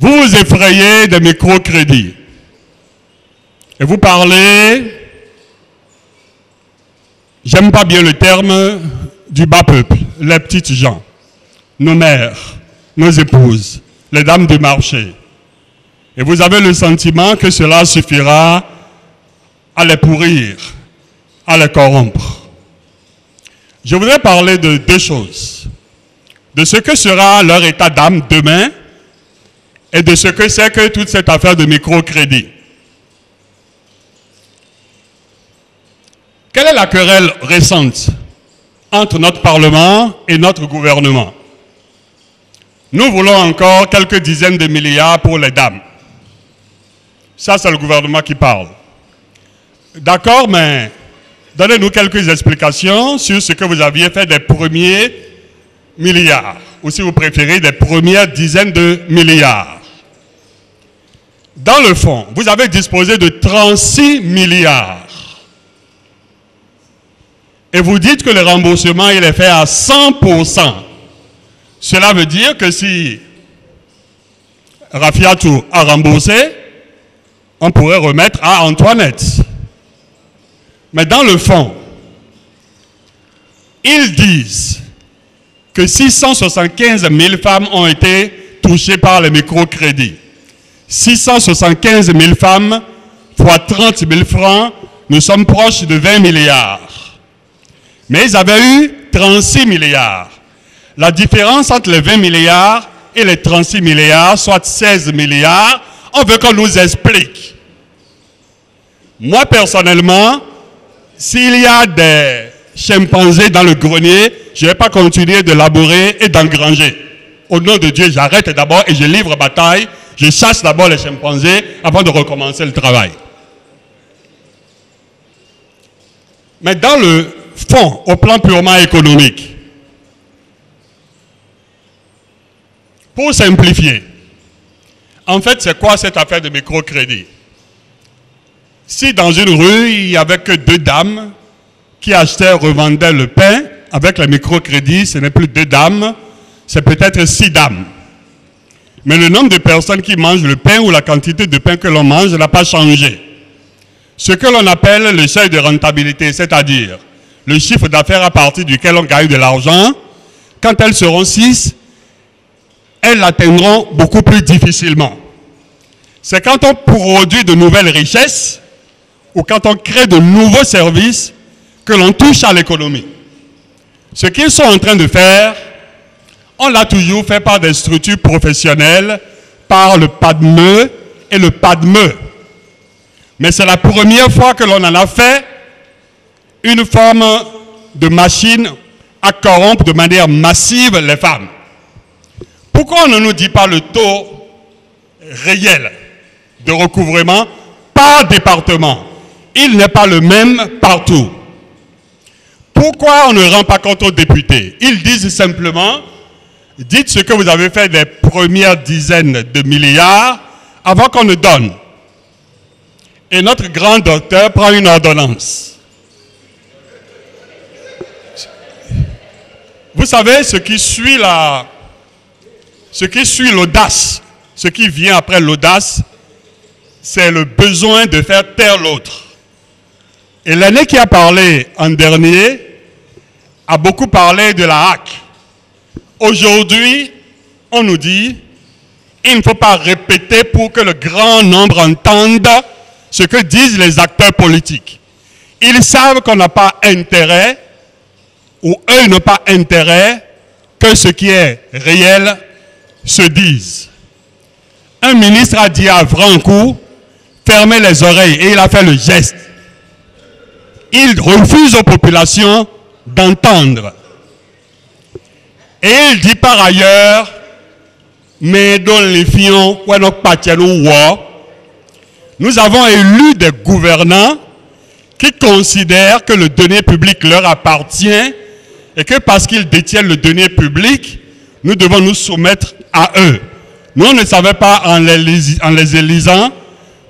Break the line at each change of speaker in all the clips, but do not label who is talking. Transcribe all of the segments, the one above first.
Vous vous effrayez des microcrédits. Et vous parlez, j'aime pas bien le terme, du bas peuple, les petites gens, nos mères, nos épouses, les dames du marché. Et vous avez le sentiment que cela suffira à les pourrir, à les corrompre. Je voudrais parler de deux choses. De ce que sera leur état d'âme demain et de ce que c'est que toute cette affaire de microcrédit. Quelle est la querelle récente entre notre Parlement et notre gouvernement? Nous voulons encore quelques dizaines de milliards pour les dames. Ça, c'est le gouvernement qui parle. D'accord, mais donnez-nous quelques explications sur ce que vous aviez fait des premiers milliards, ou si vous préférez, des premières dizaines de milliards. Dans le fond, vous avez disposé de 36 milliards. Et vous dites que le remboursement, il est fait à 100%. Cela veut dire que si Rafiatou a remboursé, on pourrait remettre à Antoinette. Mais dans le fond, ils disent que 675 000 femmes ont été touchées par les microcrédits. 675 000 femmes fois 30 000 francs, nous sommes proches de 20 milliards. Mais ils avaient eu 36 milliards. La différence entre les 20 milliards et les 36 milliards, soit 16 milliards, on veut qu'on nous explique. Moi, personnellement, s'il y a des chimpanzés dans le grenier, je ne vais pas continuer de labourer et d'engranger. Au nom de Dieu, j'arrête d'abord et je livre bataille. Je chasse d'abord les chimpanzés avant de recommencer le travail. Mais dans le fond, au plan purement économique, pour simplifier, en fait, c'est quoi cette affaire de microcrédit? Si dans une rue, il n'y avait que 2 dames qui achetaient et revendaient le pain, avec le microcrédit, ce n'est plus 2 dames, c'est peut-être 6 dames. Mais le nombre de personnes qui mangent le pain ou la quantité de pain que l'on mange n'a pas changé. Ce que l'on appelle le seuil de rentabilité, c'est-à-dire le chiffre d'affaires à partir duquel on gagne de l'argent, quand elles seront 6, elles l'atteindront beaucoup plus difficilement. C'est quand on produit de nouvelles richesses ou quand on crée de nouveaux services que l'on touche à l'économie. Ce qu'ils sont en train de faire, on l'a toujours fait par des structures professionnelles, par le PADME et le PADME. Mais c'est la première fois que l'on en a fait une forme de machine à corrompre de manière massive les femmes. Pourquoi on ne nous dit pas le taux réel de recouvrement par département? Il n'est pas le même partout. Pourquoi on ne rend pas compte aux députés? Ils disent simplement, dites ce que vous avez fait des premières dizaines de milliards avant qu'on ne donne. Et notre grand docteur prend une ordonnance. Vous savez, ce qui suit l'audace, ce qui vient après l'audace, c'est le besoin de faire taire l'autre. Et l'année qui a parlé en dernier a beaucoup parlé de la HAC. Aujourd'hui, on nous dit, il ne faut pas répéter pour que le grand nombre entende ce que disent les acteurs politiques. Ils savent qu'on n'a pas intérêt, ou eux n'ont pas intérêt, que ce qui est réel se dise. Un ministre a dit à Vrancou, fermez les oreilles, et il a fait le geste. Il refuse aux populations d'entendre. Et il dit par ailleurs, mais dans les fions, nous avons élu des gouvernants qui considèrent que le denier public leur appartient et que parce qu'ils détiennent le denier public, nous devons nous soumettre à eux. Nous, on ne savait pas en les élisant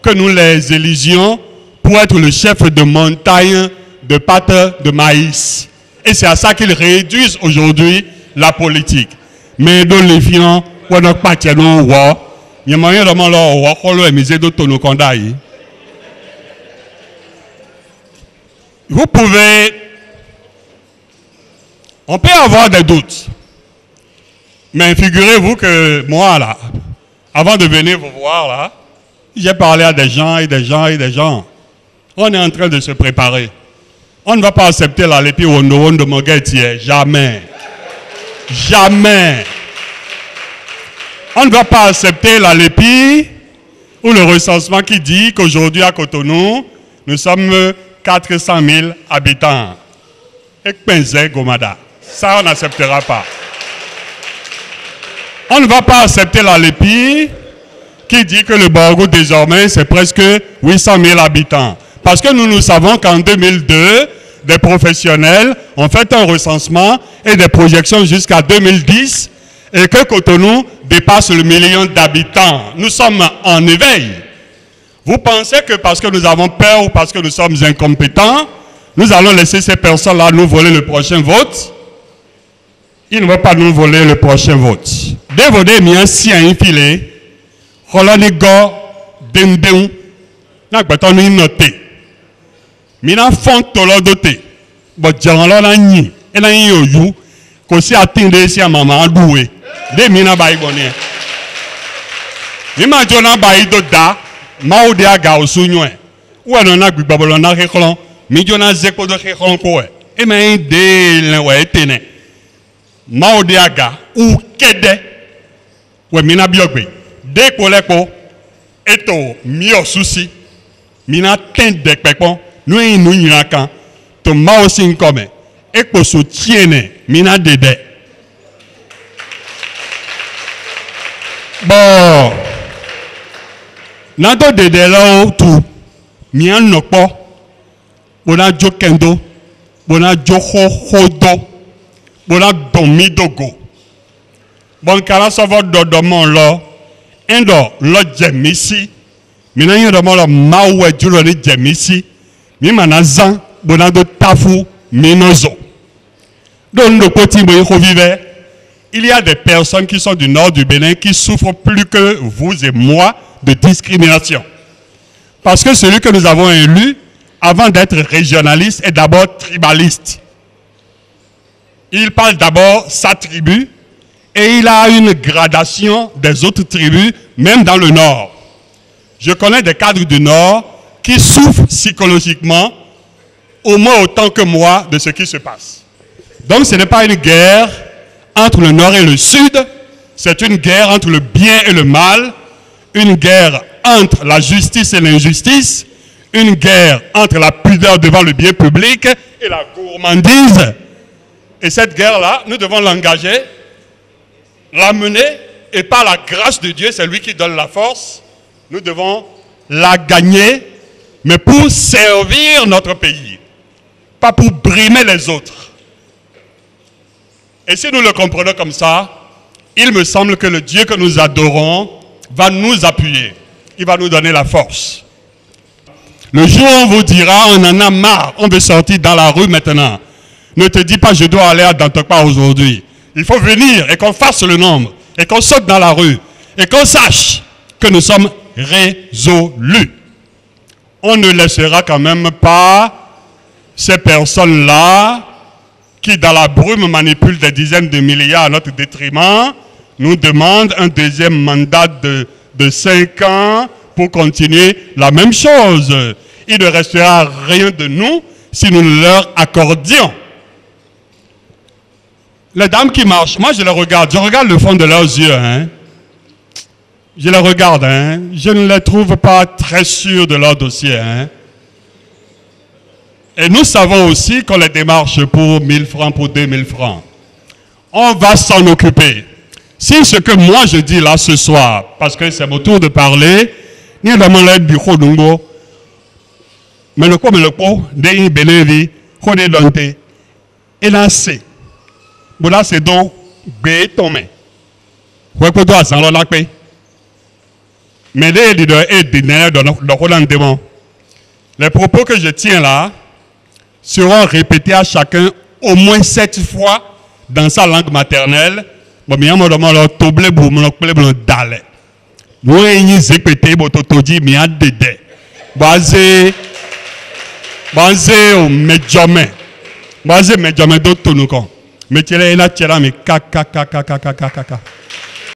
que nous les élisions pour être le chef de montagne de pâtes de maïs. Et c'est à ça qu'ils réduisent aujourd'hui la politique. Mais dans les fions, Il y a moyen de m'en vous pouvez... On peut avoir des doutes. Mais figurez-vous que moi, là, avant de venir vous voir, là, j'ai parlé à des gens et des gens et des gens. On est en train de se préparer. On ne va pas accepter la lépi Wondo de Moguetier. Jamais. Jamais. On ne va pas accepter la lépi ou le recensement qui dit qu'aujourd'hui à Cotonou, nous sommes 400 000 habitants. Et Penze Gomada. Ça, on n'acceptera pas. On ne va pas accepter la lépi qui dit que le Borgo désormais c'est presque 800 000 habitants. Parce que nous savons qu'en 2002, des professionnels ont fait un recensement et des projections jusqu'à 2010 et que Cotonou dépasse le million d'habitants. Nous sommes en éveil. Vous pensez que parce que nous avons peur ou parce que nous sommes incompétents, nous allons laisser ces personnes-là nous voler le prochain vote? Ils ne vont pas nous voler le prochain vote. Dévodé mien si un filé, Rolani go dendeu, n'a pas tenu noté. Mina font tolo doté, but jangalon ani, et n'a yoyu, qu'on s'y attendait si à maman doué. Des mina baï bonnet. Mima jona baï doda, maudé à gaosunyoé. Ou à l'on a bibabolon à réclon, mi jona zeko de réclon quoi. Et mais dès l'envoyé téné. Maodiaga ou Kede, ou Mina Biogbe, dès pour les pots, et au mieux souci, Mina teinte de pépon, nous y nous y racan, to Mao Sing comme, et pour soutienne, Mina Dede. Bon, Nado Dede là tout, Mian Nokpo, Bona Jo Kendo, Bona Jo Hodo. Bona domi dogo. Bon kala savo dodomon lo. Endo lo jemisi. Mina yin domo lo mawe julo ni jemisi. Mi manazan bona do tafu minozo. Don le côté vive. Il y a des personnes qui sont du nord du Bénin qui souffrent plus que vous et moi de discrimination. Parce que celui que nous avons élu, avant d'être régionaliste, est d'abord tribaliste. Il parle d'abord sa tribu et il a une gradation des autres tribus, même dans le nord. Je connais des cadres du nord qui souffrent psychologiquement au moins autant que moi de ce qui se passe. Donc ce n'est pas une guerre entre le nord et le sud, c'est une guerre entre le bien et le mal, une guerre entre la justice et l'injustice, une guerre entre la pudeur devant le bien public et la gourmandise. Et cette guerre-là, nous devons l'engager, la mener, et par la grâce de Dieu, c'est lui qui donne la force, nous devons la gagner, mais pour servir notre pays, pas pour brimer les autres. Et si nous le comprenons comme ça, il me semble que le Dieu que nous adorons va nous appuyer, il va nous donner la force. Le jour où on vous dira, on en a marre, on veut sortir dans la rue maintenant, ne te dis pas, je dois aller à Dantokpa aujourd'hui. Il faut venir et qu'on fasse le nombre. Et qu'on saute dans la rue. Et qu'on sache que nous sommes résolus. On ne laissera quand même pas ces personnes-là qui, dans la brume, manipulent des dizaines de milliards à notre détriment, nous demandent un deuxième mandat de 5 ans pour continuer la même chose. Il ne restera rien de nous si nous leur accordions. Les dames qui marchent, moi je regarde le fond de leurs yeux, hein. Je les regarde, hein. Je ne les trouve pas très sûrs de leur dossier, hein. Et nous savons aussi qu'on les démarche pour 1000 francs, pour 2000 francs. On va s'en occuper. Si ce que moi je dis là ce soir, parce que c'est mon tour de parler, ni dans mon aide bureau d'Ungo, mais le coup, des bénévi, qu'on est donté, et là c'est. Voilà, c'est donc bétonné. Mais les propos que je tiens là seront répétés à chacun au moins 7 fois Moi, zépété, bototoji, mi a dédé. Basé au médium. Basé médium d'autres nous con. Mais tu es là, tu es là, mais kaka.